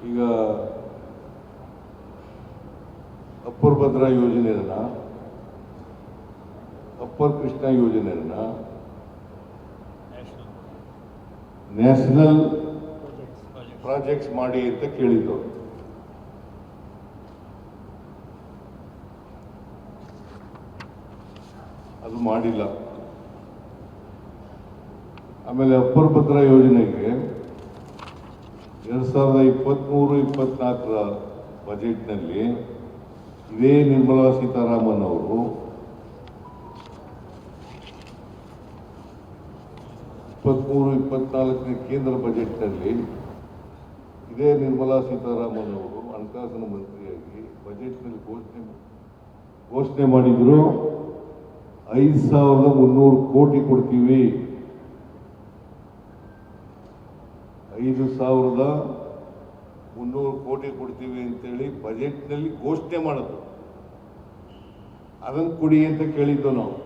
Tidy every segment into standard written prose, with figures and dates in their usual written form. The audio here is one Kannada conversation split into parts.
ಈಗ ಅಪ್ಪರ್ ಭದ್ರಾ ಯೋಜನೆಯನ್ನ, ಅಪ್ಪರ್ ಕೃಷ್ಣ ಯೋಜನೆಯನ್ನ ನ್ಯಾಷನಲ್ ಪ್ರಾಜೆಕ್ಟ್ಸ್ ಮಾಡಿ ಅಂತ ಕೇಳಿದ್ದು. ಅದು ಮಾಡಿಲ್ಲ. ಆಮೇಲೆ ಅಪ್ಪರ್ ಭದ್ರಾ ಯೋಜನೆಗೆ 2023-24 ಬಜೆಟ್ನಲ್ಲಿ ಇದೇ ನಿರ್ಮಲಾ ಸೀತಾರಾಮನ್ ಅವರು 23-24 ಕೇಂದ್ರ ಬಜೆಟ್ನಲ್ಲಿ ಇದೇ ನಿರ್ಮಲಾ ಸೀತಾರಾಮನ್ ಅವರು ಹಣಕಾಸಿನ ಮಂತ್ರಿಯಾಗಿ ಬಜೆಟ್ನಲ್ಲಿ ಘೋಷಣೆ ಮಾಡಿದ್ರು. 5,300 ಕೋಟಿ ಕೊಡ್ತೀವಿ, 5,300 ಕೋಟಿ ಕೊಡ್ತೀವಿ ಅಂತೇಳಿ ಬಜೆಟ್ನಲ್ಲಿ ಘೋಷಣೆ ಮಾಡೋದು. ಅದನ್ನು ಕೊಡಿ ಅಂತ ಕೇಳಿದ್ದು ನಾವು.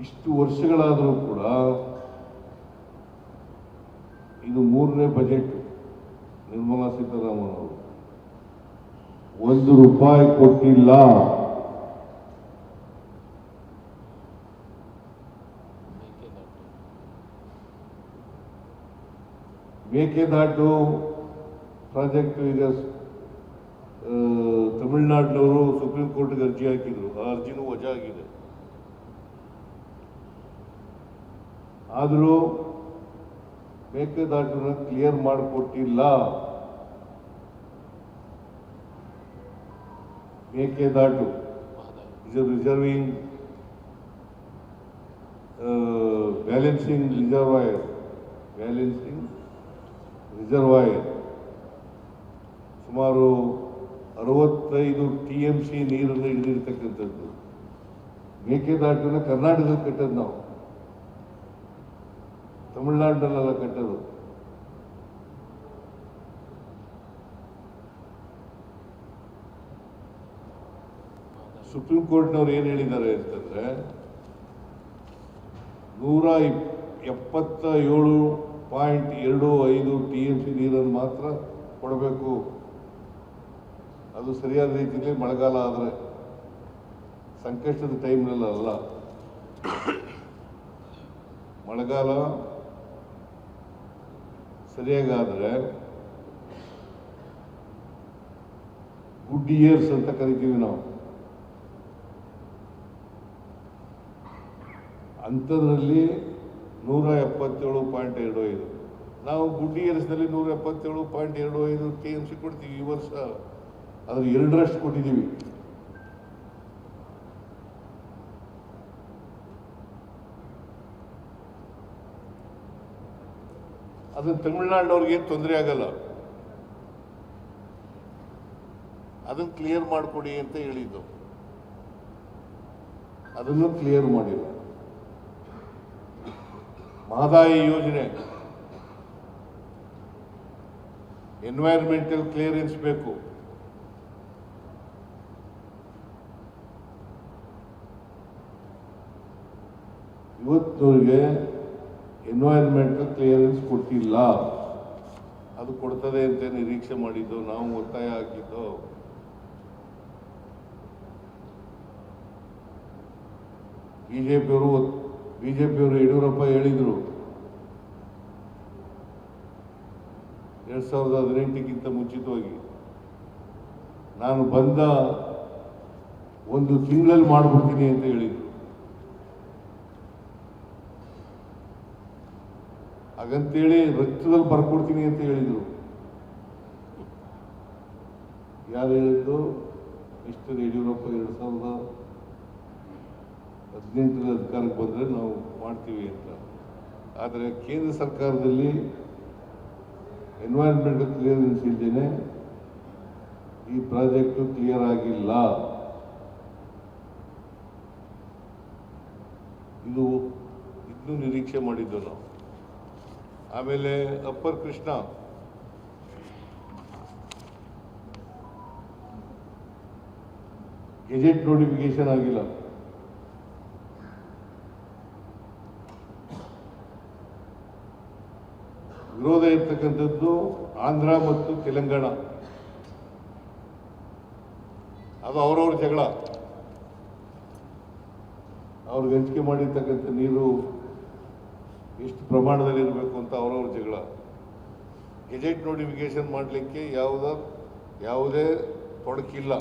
ಇಷ್ಟು ವರ್ಷಗಳಾದರೂ ಕೂಡ ಇದು 3ನೇ ಬಜೆಟ್ ನಿರ್ಮಲಾ ಸೀತಾರಾಮನ್ ಅವರು ₹1 ಕೊಟ್ಟಿಲ್ಲ. ಮೇಕೆದಾಟು ಪ್ರಾಜೆಕ್ಟ್ ಈಗ ತಮಿಳುನಾಡಿನವರು ಸುಪ್ರೀಂ ಕೋರ್ಟ್ಗೆ ಅರ್ಜಿ ಹಾಕಿದ್ರು. ಆ ಅರ್ಜಿನೂ ವಜಾ ಆಗಿದೆ. ಆದರೂ ಮೇಕೆದಾಟನ್ನ ಕ್ಲಿಯರ್ ಮಾಡಿಕೊಟ್ಟಿಲ್ಲ. Mekedatu is reserving balancing reservoir ಸುಮಾರು 65 TMC ನೀರನ್ನು ಹಿಡಿದಿರ್ತಕ್ಕಂಥದ್ದು. ಮೇಕೆದಾಟನ್ನ ಕರ್ನಾಟಕದಲ್ಲಿ ಕಟ್ಟೋದು ನಾವು, ತಮಿಳುನಾಡಿನಲ್ಲೆಲ್ಲ ಕಟ್ಟೋದು. ಸುಪ್ರೀಂ ಕೋರ್ಟ್ನವ್ರು ಏನು ಹೇಳಿದ್ದಾರೆ ಅಂತಂದ್ರೆ 177.25 TMC ನೀರನ್ನು ಮಾತ್ರ ಕೊಡಬೇಕು. ಅದು ಸರಿಯಾದ ರೀತಿಯಲ್ಲಿ ಮಳೆಗಾಲ ಆದರೆ, ಸಂಕಷ್ಟದ ಟೈಮ್ನಲ್ಲ. ಮಳೆಗಾಲ ಸರಿಯಾಗಾದರೆ ಗುಡ್ ಇಯರ್ಸ್ ಅಂತ ಕರಿತೀವಿ ನಾವು. ಅಂಥದ್ರಲ್ಲಿ 177.25 ನಾವು ಗುಡ್ ಇಯರ್ಸ್ನಲ್ಲಿ 177.25 TMC ಕೊಡ್ತೀವಿ. ಈ ವರ್ಷ ಅದ್ರ 2ರಷ್ಟು ಕೊಟ್ಟಿದ್ದೀವಿ. ಅದು ತಮಿಳುನಾಡಿನವ್ರಿಗೆ ಏನು ತೊಂದರೆ ಆಗಲ್ಲ. ಅದನ್ನು ಕ್ಲಿಯರ್ ಮಾಡಿಕೊಡಿ ಅಂತ ಹೇಳಿದ್ದು, ಅದನ್ನು ಕ್ಲಿಯರ್ ಮಾಡಿಲ್ಲ. ಮಹದಾಯಿ ಯೋಜನೆ ಎನ್ವೈರನ್ಮೆಂಟಲ್ ಕ್ಲಿಯರೆನ್ಸ್ ಬೇಕು. ಇವತ್ತಿನವರಿಗೆ ಎನ್ವೈರನ್ಮೆಂಟಲ್ ಕ್ಲಿಯರೆನ್ಸ್ ಕೊಟ್ಟಿಲ್ಲ. ಅದು ಕೊಡ್ತದೆ ಅಂತ ನಿರೀಕ್ಷೆ ಮಾಡಿದ್ದು, ನಾವು ಒತ್ತಾಯ ಹಾಕಿದ್ದು. ಬಿಜೆಪಿಯವರು ಯಡಿಯೂರಪ್ಪ ಹೇಳಿದ್ರು 2018ಕ್ಕಿಂತ ಮುಂಚಿತವಾಗಿ ನಾನು ಬಂದ 1 ತಿಂಗಳಲ್ಲಿ ಮಾಡ್ಬಿಡ್ತೀನಿ ಅಂತ ಹೇಳಿದ್ರು. ಹಾಗಂತೇಳಿ ರಕ್ತದಲ್ಲಿ ಬರ್ಕೊಡ್ತೀನಿ ಅಂತ ಹೇಳಿದ್ರು. ಯಾರು ಹೇಳಿದ್ದು? ಮಿಸ್ಟರ್ ಯಡಿಯೂರಪ್ಪ 2018 ಅಧಿಕಾರಕ್ಕೆ ಬಂದರೆ ನಾವು ಮಾಡ್ತೀವಿ ಅಂತ. ಆದರೆ ಕೇಂದ್ರ ಸರ್ಕಾರದಲ್ಲಿ ಎನ್ವೈರನ್ಮೆಂಟಲ್ ಕ್ಲಿಯರೆನ್ಸ್ ಇದ್ದೇನೆ, ಈ ಪ್ರಾಜೆಕ್ಟು ಕ್ಲಿಯರ್ ಆಗಿಲ್ಲ. ಇದು ಇನ್ನೂ ನಿರೀಕ್ಷೆ ಮಾಡಿದ್ದು ನಾವು. ಆಮೇಲೆ ಅಪ್ಪರ್ ಕೃಷ್ಣ ಗೆಜೆಟ್ ನೋಟಿಫಿಕೇಶನ್ ಆಗಿಲ್ಲ. ವಿರೋಧ ಇರ್ತಕ್ಕಂಥದ್ದು ಆಂಧ್ರ ಮತ್ತು ತೆಲಂಗಾಣ. ಅದು ಅವರವ್ರ ಜಗಳ. ಅವ್ರಿಗೆ ಹಂಚಿಕೆ ಮಾಡಿರ್ತಕ್ಕಂಥ ನೀರು ಎಷ್ಟು ಪ್ರಮಾಣದಲ್ಲಿ ಇರಬೇಕು ಅಂತ ಅವರವ್ರ ಜಗಳ. ಗೆಜೆಟ್ ನೋಟಿಫಿಕೇಶನ್ ಮಾಡಲಿಕ್ಕೆ ಯಾವುದೇ ತೊಡಕಿಲ್ಲ.